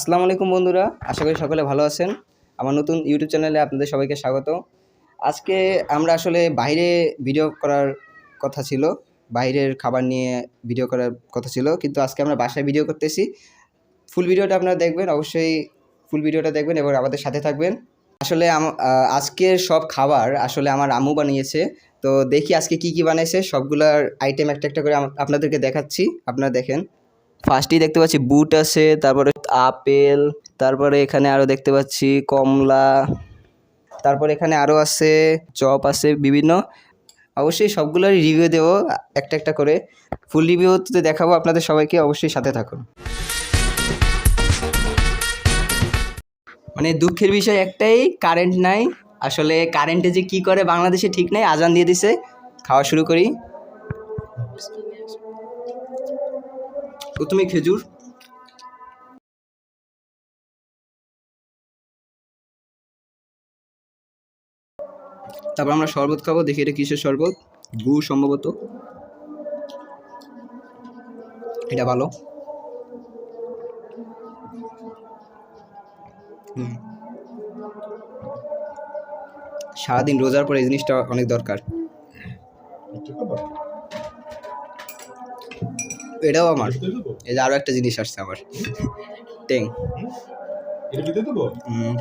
আসসালামু আলাইকুম বন্ধুরা, আশা করি সকলে ভালো আছেন। আমার নতুন ইউটিউব চ্যানেলে আপনাদের সবাইকে স্বাগত। আজকে আমরা আসলে বাইরে ভিডিও করার কথা ছিল, বাইরের খাবার নিয়ে ভিডিও করার কথা ছিল, কিন্তু আজকে আমরা বাসায় ভিডিও করতেছি। ফুল ভিডিওটা আপনারা দেখবেন, অবশ্যই ফুল ভিডিওটা দেখবেন এবং আমাদের সাথে থাকবেন। আসলে আজকের সব খাবার আসলে আমার আম্মু বানিয়েছে। তো দেখি আজকে কি কি বানাইছে, সবগুলার আইটেম একটা একটা করে আপনাদেরকে দেখাচ্ছি, আপনারা দেখেন। ফার্স্টেই দেখতে পাচ্ছি বুট আছে, তারপরে আপেল, তারপরে এখানে আরও দেখতে পাচ্ছি কমলা, তারপরে এখানে আরও আছে চপ আছে বিভিন্ন। অবশ্যই সবগুলোরই রিভিউ দেবো একটা একটা করে, ফুল রিভিউতে দেখাবো আপনাদের সবাইকে, অবশ্যই সাথে থাকুন। মানে দুঃখের বিষয় একটাই, কারেন্ট নাই। আসলে কারেন্টে যে কি করে বাংলাদেশে ঠিক নাই, আজান দিয়ে দিছে, খাওয়া শুরু করি। প্রথমে খেজুর, তারপর আমরা শরবত খাবো। দেখি এটা কিসের শরবত, গুড় সম্ভবত, এটা ভালো। সারাদিন রোজার পর এই জিনিসটা অনেক দরকার। এটাও আমার, এই যে আরো একটা জিনিস আসছে আমার, টেং।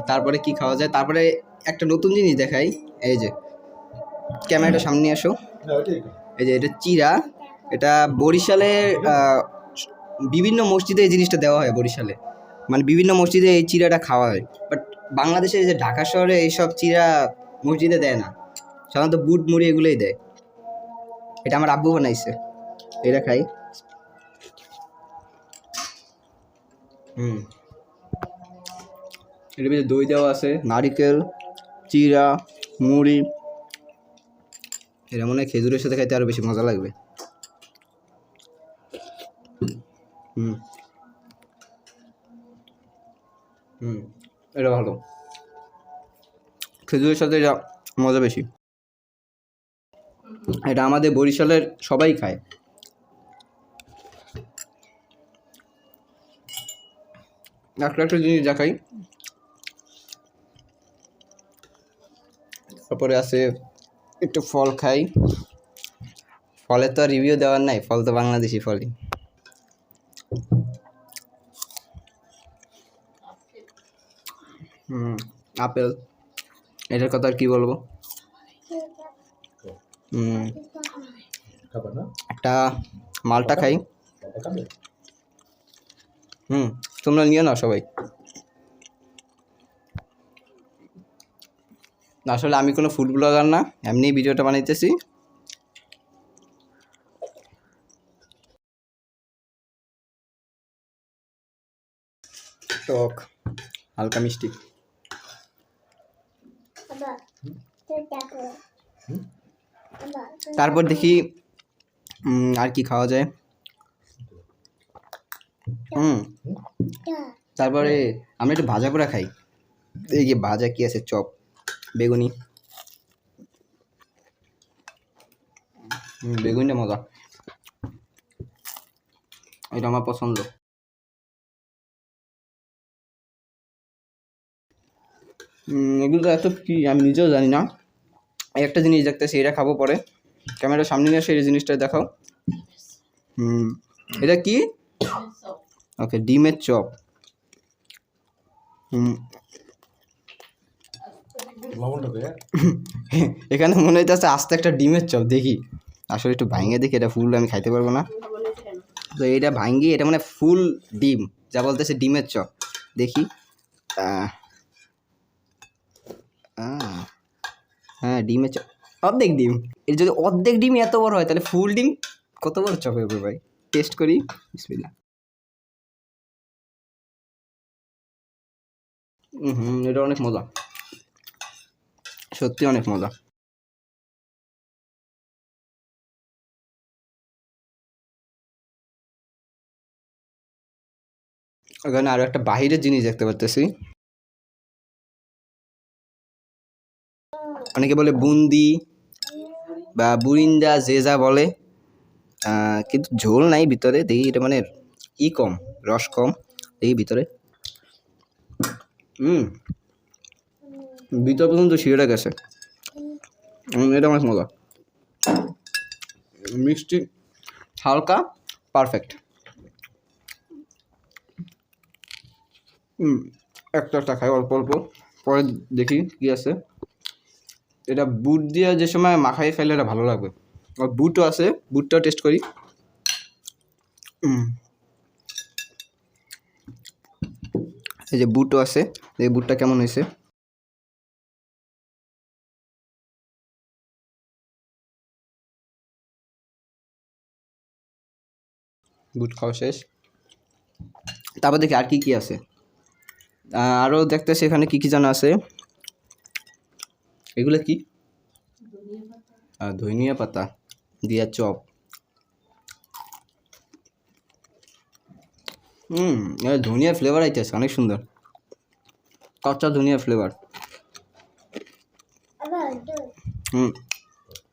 তারপরে কি খাওয়া যায়, তারপরে একটা নতুন জিনিস দেখাই। এই যে ক্যামেরাটা সামনে নিয়ে আসো, এই যে এটা চিরা। এটা বরিশালের বিভিন্ন মসজিদে এই জিনিসটা দেওয়া হয়, বরিশালে মানে বিভিন্ন মসজিদে এই চিরাটা খাওয়া হয়। বাট বাংলাদেশে এই যে ঢাকা শহরে এইসব চিরা মসজিদে দেয় না, সাধারণত বুট মুড়ি এগুলোই দেয়। এটা আমার আব্বু বানাইছে, এটা খাই। এর ভিতরে দই দেওয়া আছে, নারিকেল, চিরা, মুড়ি। এটা মনে হয় খেজুরের সাথে খাইতে আরো বেশি মজা লাগবে। এটা ভালো, খেজুরের সাথে এটা মজা বেশি। এটা আমাদের বরিশালের সবাই খায়। একটা জিনিস দেখাই, তারপরে আছে একটু ফল খাই। ফলের তো রিভিউ দেওয়ার নাই, ফল তো বাংলাদেশি ফলই। আপেল, এটার কথা আর কি বলবো। একটা মালটা খাই। তোমরা নিও না সবাই। আসলে আমি কোনো ফুড ব্লগার না, এমনি ভিডিওটা বানাইতেছি। টক, হালকা মিষ্টি। তারপর দেখি আর কি খাওয়া যায়। তারপরে আমরা একটু ভাজা পোড়া খাই। এই যে ভাজা কি আছে, চপ, বেগুনি। বেগুনিটা মজা, এটা আমার পছন্দ। এগুলো তো এত কি আমি নিজেও জানি না। একটা জিনিস দেখতেছি, এটা খাবো পরে। ক্যামেরার সামনে নিয়ে এসে এই জিনিসটা দেখাও। এটা কি? ওকে, ডিমের চপ। এখানে মনে হইতেছে আস্তে একটা ডিমের চপ। দেখি আসলে একটু ভাঙে দেখি, এটা ফুল আমি খাইতে পারবো না তো এটা ভাঙ্গি, এটা মানে ফুল ডিম, যা বলতেছে ডিমের চপ। দেখি, হ্যাঁ ডিমের চপ, অর্ধেক ডিম। এর যদি অর্ধেক ডিম এত বড় হয়, তাহলে ফুল ডিম কত বড় চপ হবে ভাই। টেস্ট করি, বিসমিল্লাহ। এটা অনেক মজা, সত্যি অনেক মজা। এখানে আরো একটা বাহিরের জিনিস দেখতে পাচ্ছি, অনেকে বলে বুন্দি বা বুরিন্দা, যে যা বলে, কিন্তু ঝোল নাই ভিতরে। দেখি এটা মানে কম, রস কম। দেখি ভিতরে, হুম, ভিতর পর্যন্ত শিরাটা গেছে। এটা অনেক মজা, মিষ্টি হালকা, পারফেক্ট। একটা একটা খাই অল্প অল্প, পরে দেখি কি আছে। এটা বুট দিয়ে যে সময় মাখাই ফেলে এটা ভালো লাগবে। আর বুটও আছে, বুটটাও টেস্ট করি। এই যে বুটও আছে, এই বুটটা কেমন হয়েছে। বুট খাওয়া শেষ, তারপর দেখি আর কি কি আছে। আরও দেখতেছি এখানে কি কি যেন আছে। এগুলো কি? ধনিয়া পাতা দিয়া চপ। ধনিয়ার ফ্লেভার আইতেছে অনেক সুন্দর, কাঁচা ধনিয়ার ফ্লেভার।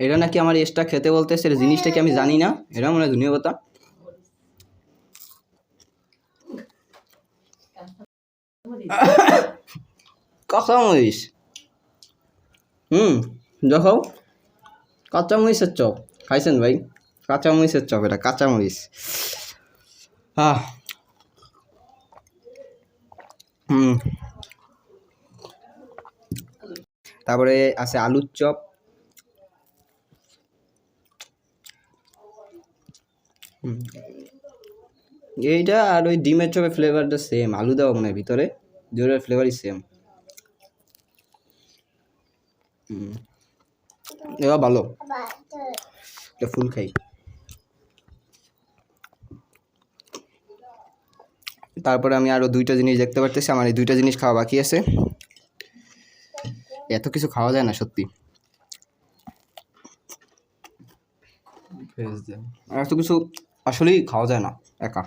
এটা নাকি আমার এক্সট্রা খেতে বলতেছে, এটা জিনিসটা কি আমি জানি না। এটা মনে হয় ধনিয়া পাতা। কাঁচামরিচ, দেখো কাঁচামরিচের চপ খাইছেন ভাই? কাঁচামরিচের চপ, এটা কাঁচামরিচ। তারপরে আছে আলুর চপ। এইটা আর ওই ডিমের চপের ফ্লেভারটা সেম, আলু দেওয়া মনে হয় ভিতরে, দুটোর ফ্লেভারই সেম। এবার ভালো, এটা ফুল খাই। তারপরে আমি আরও দুইটা জিনিস দেখতে পারতেছি, আমার এই দুইটা জিনিস খাওয়া বাকি আছে। এত কিছু খাওয়া যায় না সত্যি, এত কিছু আসলেই খাওয়া যায় না একা।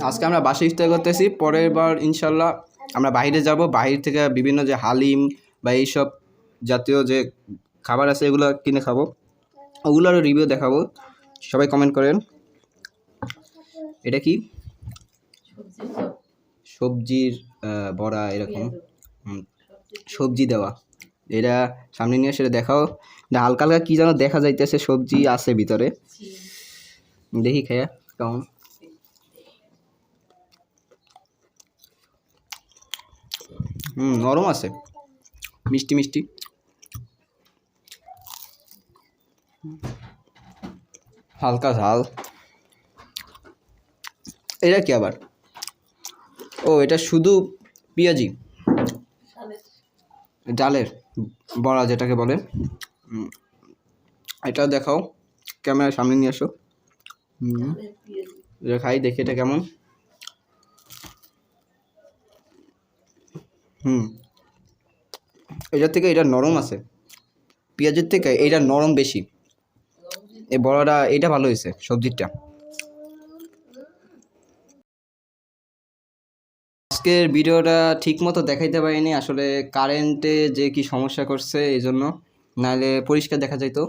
আজকে আমরা বাসে ইফতার করতেছি, পরের বার ইনশাল্লাহ আমরা বাইরে যাব, বাইরে থেকে বিভিন্ন যে হালিম বা এইসব জাতীয় যে খাবার আছে এগুলো কিনে খাবো, ওগুলোরও রিভিউ দেখাবো। সবাই কমেন্ট করেন। এটা কি? সবজির বড়া এরকম, সবজি দেওয়া। এটা সামনে নিয়ে সেটা দেখাও। এটা হালকা হালকা কী যেন দেখা যাইতেছে, সবজি আছে ভিতরে। দেখি খেয়ে কেমন। নরম আছে, মিষ্টি মিষ্টি। হালকা ঝাল। এটা কি আবার? ও, এটা শুধু পেঁয়াজি, ডালের বড়া যেটাকে বলে। এটা দেখাও, ক্যামেরার সামনে নিয়ে আসো। এটা খাই, দেখি এটা কেমন। এটার থেকে এটা নরম আছে, পেঁয়াজের থেকে এটা নরম বেশি। এই বড়াটা এটা ভালো হয়েছে, সবজিটা। আজকের ভিডিওটা ঠিক মতো দেখাইতে পারিনি আসলে, কারেন্টে যে কি সমস্যা করছে এই জন্য, নাহলে পরিষ্কার দেখা যাইতো।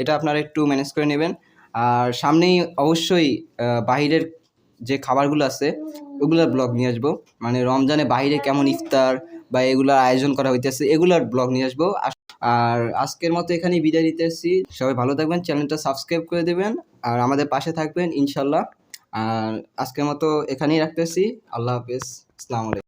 এটা আপনারা একটু ম্যানেজ করে নেবেন। আর সামনেই অবশ্যই বাহিরের যে খাবারগুলো আছে ওগুলোর ব্লগ নিয়ে আসবো, মানে রমজানে বাইরে কেমন ইফতার বা এগুলোর আয়োজন করা হইতেছে এগুলোর ব্লগ নিয়ে আসবো। আর আজকের মতো এখানেই বিদায় দিতেছি। সবাই ভালো থাকবেন, চ্যানেলটা সাবস্ক্রাইব করে দেবেন আর আমাদের পাশে থাকবেন ইনশাল্লাহ। আর আজকের মতো এখানেই রাখতেছি। আল্লাহ হাফেজ, আসসালামু আলাইকুম।